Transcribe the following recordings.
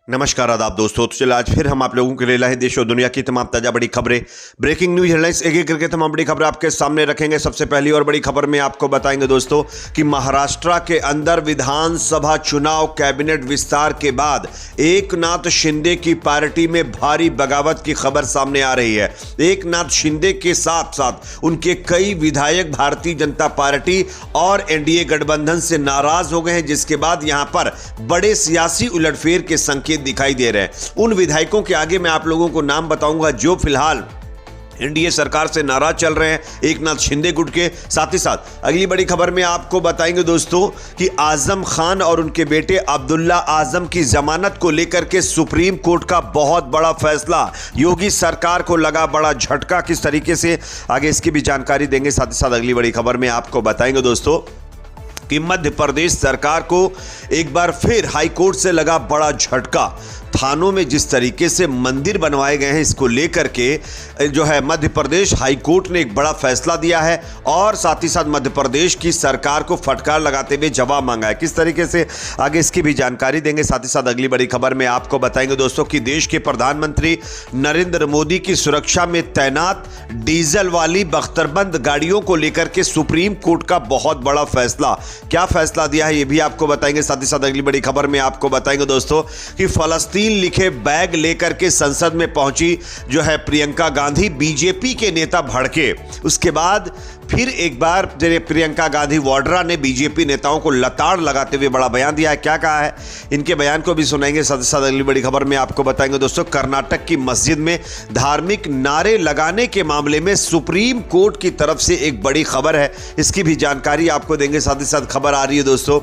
नमस्कार आदाब दोस्तों। तो चलिए आज फिर हम आप लोगों के लिए लाए देश और दुनिया की तमाम ताजा बड़ी खबरें, ब्रेकिंग न्यूज हेडलाइंस एक एक करके तमाम बड़ी खबरें आपके सामने रखेंगे। सबसे पहली और बड़ी खबर में आपको बताएंगे दोस्तों कि महाराष्ट्र के अंदर विधानसभा चुनाव कैबिनेट विस्तार के बाद एकनाथ शिंदे की पार्टी में भारी बगावत की खबर सामने आ रही है। एकनाथ शिंदे के साथ साथ उनके कई विधायक भारतीय जनता पार्टी और एनडीए गठबंधन से नाराज हो गए हैं, जिसके बाद यहां पर बड़े सियासी उलटफेर के संकेत दिखाई दे रहे हैं। उन विधायकों के आगे मैं आप लोगों को नाम बताऊंगा जो फिलहाल एनडीए सरकार से नाराज चल रहे हैं, एकनाथ शिंदे गुट के। साथ ही साथ अगली बड़ी खबर में आपको बताएंगे दोस्तों कि आजम खान और उनके बेटे अब्दुल्ला आजम की जमानत को लेकर के सुप्रीम कोर्ट का बहुत बड़ा फैसला, योगी सरकार को लगा बड़ा झटका, किस तरीके से आगे इसकी भी जानकारी देंगे। साथ ही साथ अगली बड़ी खबर में आपको बताएंगे दोस्तों कि मध्य प्रदेश सरकार को एक बार फिर हाई कोर्ट से लगा बड़ा झटका। थानों में जिस तरीके से मंदिर बनवाए गए हैं, इसको लेकर के जो है मध्य प्रदेश हाई कोर्ट ने एक बड़ा फैसला दिया है और साथ ही साथ मध्य प्रदेश की सरकार को फटकार लगाते हुए जवाब मांगा है। किस तरीके से आगे इसकी भी जानकारी देंगे। साथ ही साथ अगली बड़ी खबर में आपको बताएंगे दोस्तों कि देश के प्रधानमंत्री नरेंद्र मोदी की सुरक्षा में तैनात डीजल वाली बख्तरबंद गाड़ियों को लेकर के सुप्रीम कोर्ट का बहुत बड़ा फैसला, क्या फैसला दिया है ये भी आपको बताएंगे। साथ ही साथ अगली बड़ी खबर में आपको बताएंगे दोस्तों कि फलस्तीन लिखे बैग लेकर के संसद में पहुंची जो है प्रियंका गांधी। बीजेपी के नेता भड़के, उसके बाद फिर एक बार प्रियंका गांधी वाड्रा ने बीजेपी नेताओं को लताड़ लगाते हुए बड़ा बयान दिया है। क्या कहा है, इनके बयान को भी सुनाएंगे। साथ ही साथ अगली बड़ी खबर में आपको बताएंगे दोस्तों कर्नाटक की मस्जिद में धार्मिक नारे लगाने के मामले में सुप्रीम कोर्ट की तरफ से एक बड़ी खबर है, इसकी भी जानकारी आपको देंगे। साथ ही साथ खबर आ रही है दोस्तों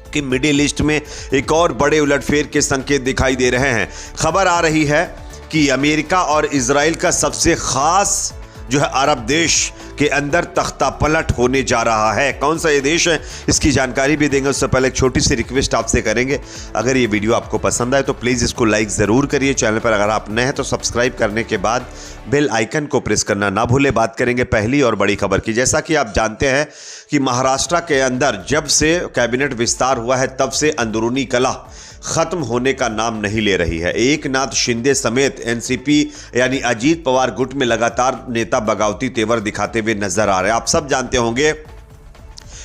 कि मिडिल ईस्ट में एक और बड़े उलटफेर के संकेत दिखाई दे रहे हैं। खबर आ रही है कि अमेरिका और इजराइल का सबसे खास जो है अरब देश के अंदर तख्ता पलट होने जा रहा है। कौन सा ये देश है, इसकी जानकारी भी देंगे। उससे पहले एक छोटी सी रिक्वेस्ट आपसे करेंगे, अगर ये वीडियो आपको पसंद आए तो प्लीज़ इसको लाइक ज़रूर करिए। चैनल पर अगर आप नए हैं तो सब्सक्राइब करने के बाद बेल आइकन को प्रेस करना ना भूले। बात करेंगे पहली और बड़ी खबर की। जैसा कि आप जानते हैं कि महाराष्ट्र के अंदर जब से कैबिनेट विस्तार हुआ है तब से अंदरूनी कलह खत्म होने का नाम नहीं ले रही है। एकनाथ शिंदे समेत एनसीपी यानी अजीत पवार गुट में लगातार नेता बगावती तेवर दिखाते हुए नजर आ रहे हैं। आप सब जानते होंगे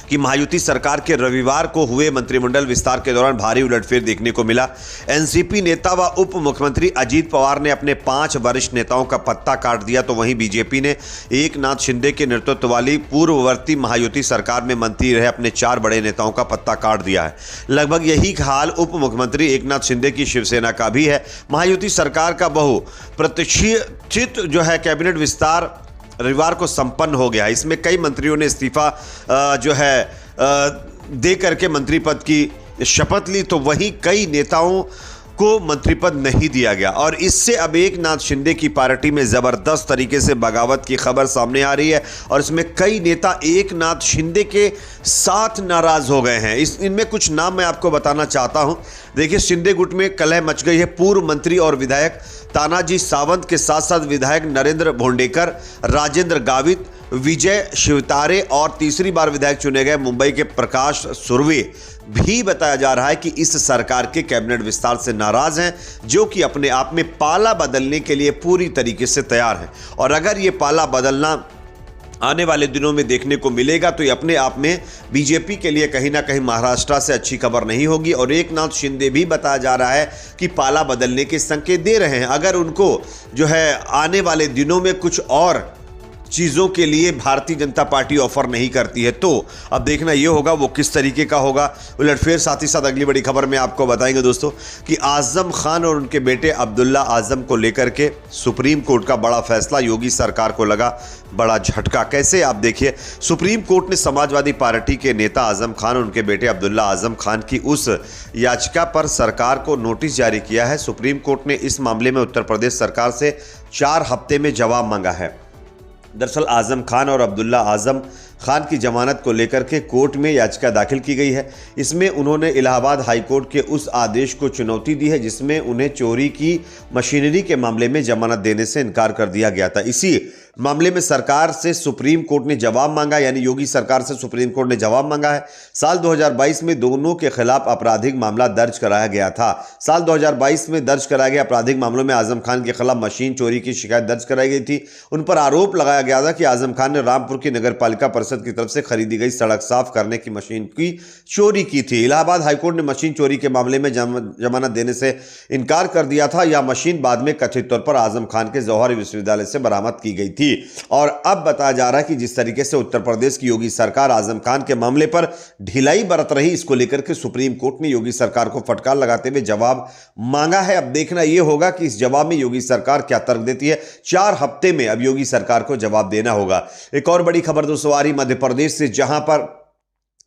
कि महायुति सरकार के रविवार को हुए मंत्रिमंडल विस्तार के दौरान भारी उलटफेर देखने को मिला। एनसीपी नेता व उप मुख्यमंत्री अजीत पवार ने अपने 5 वरिष्ठ नेताओं का पत्ता काट दिया, तो वहीं बीजेपी ने एकनाथ शिंदे के नेतृत्व वाली पूर्ववर्ती महायुति सरकार में मंत्री रहे अपने 4 बड़े नेताओं का पत्ता काट दिया है। लगभग यही हाल उप मुख्यमंत्री एकनाथ शिंदे की शिवसेना का भी है। महायुति सरकार का बहुप्रतीक्षित जो है कैबिनेट विस्तार रविवार को संपन्न हो गया। इसमें कई मंत्रियों ने इस्तीफा जो है दे करके मंत्री पद की शपथ ली, तो वहीं कई नेताओं को मंत्री पद नहीं दिया गया और इससे अब एकनाथ शिंदे की पार्टी में जबरदस्त तरीके से बगावत की खबर सामने आ रही है और इसमें कई नेता एकनाथ शिंदे के साथ नाराज हो गए हैं। इनमें कुछ नाम मैं आपको बताना चाहता हूं। देखिए, शिंदे गुट में कलह मच गई है। पूर्व मंत्री और विधायक तानाजी सावंत के साथ साथ विधायक नरेंद्र भोंडेकर, राजेंद्र गावित, विजय शिवतारे और तीसरी बार विधायक चुने गए मुंबई के प्रकाश सुर्वे भी बताया जा रहा है कि इस सरकार के कैबिनेट विस्तार से नाराज हैं, जो कि अपने आप में पाला बदलने के लिए पूरी तरीके से तैयार हैं। और अगर ये पाला बदलना आने वाले दिनों में देखने को मिलेगा तो ये अपने आप में बीजेपी के लिए कहीं ना कहीं महाराष्ट्र से अच्छी खबर नहीं होगी। और एकनाथ शिंदे भी बताया जा रहा है कि पाला बदलने के संकेत दे रहे हैं। अगर उनको जो है आने वाले दिनों में कुछ और चीज़ों के लिए भारतीय जनता पार्टी ऑफर नहीं करती है तो अब देखना ये होगा वो किस तरीके का होगा उलटफेर। साथ ही साथ अगली बड़ी खबर में आपको बताएंगे दोस्तों कि आजम खान और उनके बेटे अब्दुल्ला आजम को लेकर के सुप्रीम कोर्ट का बड़ा फैसला, योगी सरकार को लगा बड़ा झटका। कैसे, आप देखिए, सुप्रीम कोर्ट ने समाजवादी पार्टी के नेता आजम खान और उनके बेटे अब्दुल्ला आजम खान की उस याचिका पर सरकार को नोटिस जारी किया है। सुप्रीम कोर्ट ने इस मामले में उत्तर प्रदेश सरकार से 4 हफ्ते में जवाब मांगा है। दरअसल आजम खान और अब्दुल्ला आजम खान की जमानत को लेकर के कोर्ट में याचिका दाखिल की गई है। इसमें उन्होंने इलाहाबाद हाई कोर्ट के उस आदेश को चुनौती दी है जिसमें उन्हें चोरी की मशीनरी के मामले में जमानत देने से इनकार कर दिया गया था। इसी मामले में सरकार से सुप्रीम कोर्ट ने जवाब मांगा, यानी योगी सरकार से सुप्रीम कोर्ट ने जवाब मांगा है। साल 2022 में दोनों के खिलाफ आपराधिक मामला दर्ज कराया गया था। साल 2022 में दर्ज कराए गए आपराधिक मामलों में आजम खान के खिलाफ मशीन चोरी की शिकायत दर्ज कराई गई थी। उन पर आरोप लगाया गया था कि आजम खान ने रामपुर की नगर पालिका परिषद की तरफ से खरीदी गई सड़क साफ करने की मशीन की चोरी की थी। इलाहाबाद हाईकोर्ट ने मशीन चोरी के मामले में जमानत देने से इनकार कर दिया था। यह मशीन बाद में कथित तौर पर आजम खान के जौहरी विश्वविद्यालय से बरामद की गई थी। और अब बताया जा रहा है कि जिस तरीके से उत्तर प्रदेश की योगी सरकार आजम खान के मामले पर ढिलाई बरत रही, इसको लेकर के सुप्रीम कोर्ट ने योगी सरकार को फटकार लगाते हुए जवाब मांगा है। अब देखना यह होगा कि इस जवाब में योगी सरकार क्या तर्क देती है। 4 हफ्ते में अब योगी सरकार को जवाब देना होगा। एक और बड़ी खबर दोस्तों आ रही मध्य प्रदेश से, जहां पर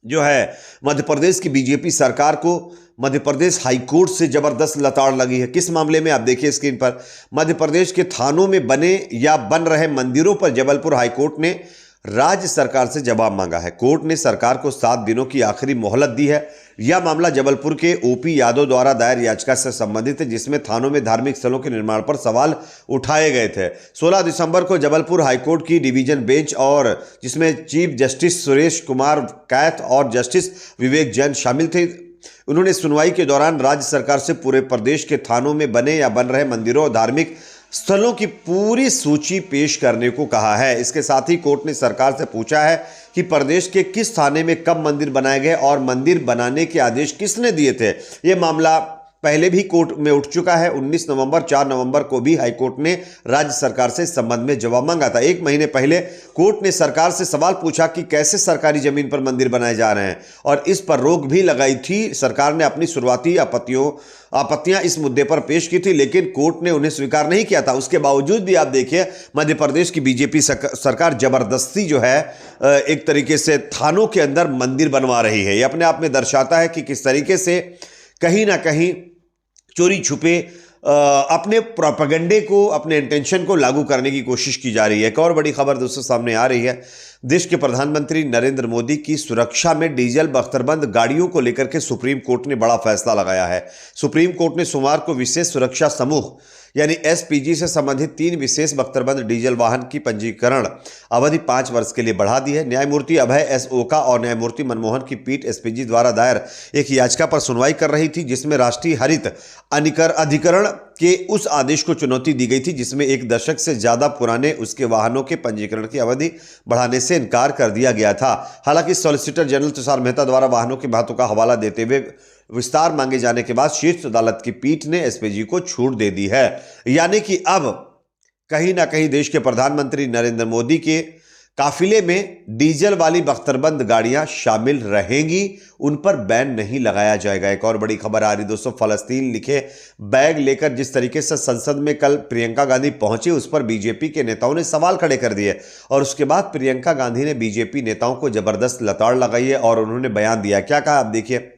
जो है मध्य प्रदेश की बीजेपी सरकार को मध्य प्रदेश हाईकोर्ट से जबरदस्त लताड़ लगी है। किस मामले में आप देखिए स्क्रीन पर। मध्य प्रदेश के थानों में बने या बन रहे मंदिरों पर जबलपुर हाईकोर्ट ने राज्य सरकार से जवाब मांगा है। कोर्ट ने सरकार को 7 दिनों की आखिरी मोहलत दी है। यह मामला जबलपुर के ओपी यादव द्वारा दायर याचिका से संबंधित है, जिसमें थानों में धार्मिक स्थलों के निर्माण पर सवाल उठाए गए थे। 16 दिसंबर को जबलपुर हाईकोर्ट की डिवीजन बेंच, और जिसमें चीफ जस्टिस सुरेश कुमार कैथ और जस्टिस विवेक जैन शामिल थे, उन्होंने सुनवाई के दौरान राज्य सरकार से पूरे प्रदेश के थानों में बने या बन रहे मंदिरों और धार्मिक स्थलों की पूरी सूची पेश करने को कहा है। इसके साथ ही कोर्ट ने सरकार से पूछा है कि प्रदेश के किस थाने में कब मंदिर बनाए गए और मंदिर बनाने के आदेश किसने दिए थे। यह मामला पहले भी कोर्ट में उठ चुका है। 19 नवंबर 4 नवंबर को भी हाईकोर्ट ने राज्य सरकार से इस संबंध में जवाब मांगा था। 1 महीने पहले कोर्ट ने सरकार से सवाल पूछा कि कैसे सरकारी जमीन पर मंदिर बनाए जा रहे हैं, और इस पर रोक भी लगाई थी। सरकार ने अपनी शुरुआती आपत्तियां इस मुद्दे पर पेश की थी, लेकिन कोर्ट ने उन्हें स्वीकार नहीं किया था। उसके बावजूद भी आप देखिए मध्य प्रदेश की बीजेपी सरकार जबरदस्ती जो है एक तरीके से थानों के अंदर मंदिर बनवा रही है। यह अपने आप में दर्शाता है कि किस तरीके से कहीं ना कहीं चोरी छुपे अपने प्रोपेगेंडे को, अपने इंटेंशन को लागू करने की कोशिश की जा रही है। एक और बड़ी खबर दोस्तों सामने आ रही है। देश के प्रधानमंत्री नरेंद्र मोदी की सुरक्षा में डीजल बख्तरबंद गाड़ियों को लेकर के सुप्रीम कोर्ट ने बड़ा फैसला लगाया है। सुप्रीम कोर्ट ने सोमवार को विशेष सुरक्षा समूह यानी एसपीजी से संबंधित 3 विशेष बख्तरबंद डीजल वाहन की पंजीकरण अवधि 5 वर्ष के लिए बढ़ा दी है। न्यायमूर्ति अभय एस ओका और न्यायमूर्ति मनमोहन की पीठ एसपीजी द्वारा दायर एक याचिका पर सुनवाई कर रही थी, जिसमें राष्ट्रीय हरित अधिकरण के उस आदेश को चुनौती दी गई थी, जिसमें 1 दशक से ज्यादा पुराने उसके वाहनों के पंजीकरण की अवधि बढ़ाने से इनकार कर दिया गया था। हालांकि सॉलिसिटर जनरल तुषार मेहता द्वारा वाहनों के महत्व का हवाला देते हुए विस्तार मांगे जाने के बाद शीर्ष अदालत की पीठ ने एसपीजी को छूट दे दी है। यानी कि अब कहीं ना कहीं देश के प्रधानमंत्री नरेंद्र मोदी के काफिले में डीजल वाली बख्तरबंद गाड़ियां शामिल रहेंगी, उन पर बैन नहीं लगाया जाएगा। एक और बड़ी खबर आ रही दोस्तों, फलस्तीन लिखे बैग लेकर जिस तरीके से संसद में कल प्रियंका गांधी पहुंची, उस पर बीजेपी के नेताओं ने सवाल खड़े कर दिए, और उसके बाद प्रियंका गांधी ने बीजेपी नेताओं को जबरदस्त लताड़ लगाई है और उन्होंने बयान दिया। क्या कहा आप देखिए।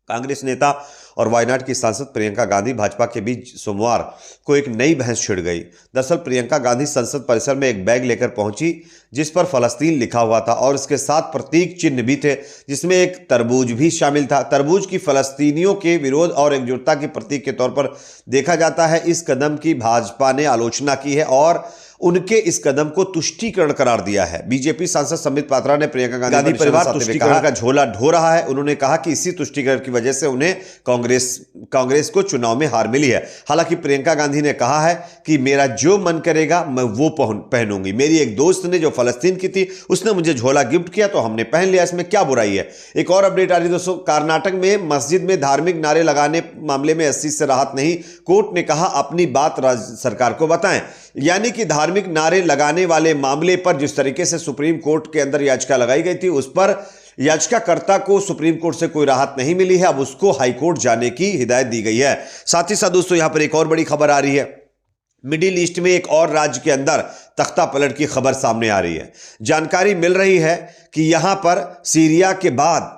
कांग्रेस नेता और वायनाड की सांसद प्रियंका गांधी भाजपा के बीच सोमवार को एक नई बहस छिड़ गई। दरअसल प्रियंका गांधी संसद परिसर में एक बैग लेकर पहुंची जिस पर फलस्तीन लिखा हुआ था और उसके साथ प्रतीक चिन्ह भी थे, जिसमें एक तरबूज भी शामिल था। तरबूज की फलस्तीनियों के विरोध और एकजुटता के प्रतीक के तौर पर देखा जाता है। इस कदम की भाजपा ने आलोचना की है और उनके इस कदम को तुष्टीकरण करार दिया है। बीजेपी सांसद संबित पात्रा ने प्रियंका गांधी परिवार तुष्टीकरण का झोला ढो रहा है। उन्होंने कहा कि इसी तुष्टीकरण की वजह से उन्हें कांग्रेस को चुनाव में हार मिली है। हालांकि प्रियंका गांधी ने कहा है कि मेरा जो मन करेगा मैं वो पहनूंगी। मेरी एक दोस्त ने जो फलस्तीन की थी उसने मुझे झोला गिफ्ट किया तो हमने पहन लिया, इसमें क्या बुराई है। एक और अपडेट आ रही दोस्तों, कर्नाटक में मस्जिद में धार्मिक नारे लगाने मामले में 80 से राहत नहीं। कोर्ट ने कहा अपनी बात राज्य सरकार को बताएं। यानी कि धार्मिक नारे लगाने वाले मामले पर जिस तरीके से सुप्रीम कोर्ट के अंदर याचिका लगाई गई थी, उस पर याचिकाकर्ता को सुप्रीम कोर्ट से कोई राहत नहीं मिली है। अब उसको हाईकोर्ट जाने की हिदायत दी गई है। साथ ही साथ दोस्तों यहां पर एक और बड़ी खबर आ रही है। मिडिल ईस्ट में एक और राज्य के अंदर तख्ता पलट की खबर सामने आ रही है। जानकारी मिल रही है कि यहां पर सीरिया के बाद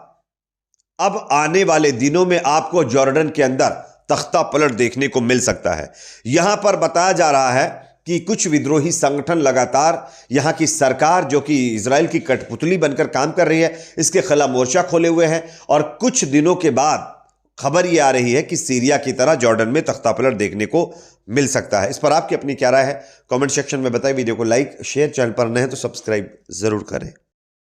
अब आने वाले दिनों में आपको जॉर्डन के अंदर तख्ता पलट देखने को मिल सकता है। यहां पर बताया जा रहा है कि कुछ विद्रोही संगठन लगातार यहां की सरकार जो कि इजराइल की कठपुतली बनकर काम कर रही है, इसके खिलाफ मोर्चा खोले हुए हैं और कुछ दिनों के बाद खबर ये आ रही है कि सीरिया की तरह जॉर्डन में तख्तापलट देखने को मिल सकता है। इस पर आपकी अपनी क्या राय है, कमेंट सेक्शन में बताएं। वीडियो को लाइक शेयर, चैनल पर नए हैं तो सब्सक्राइब जरूर करें।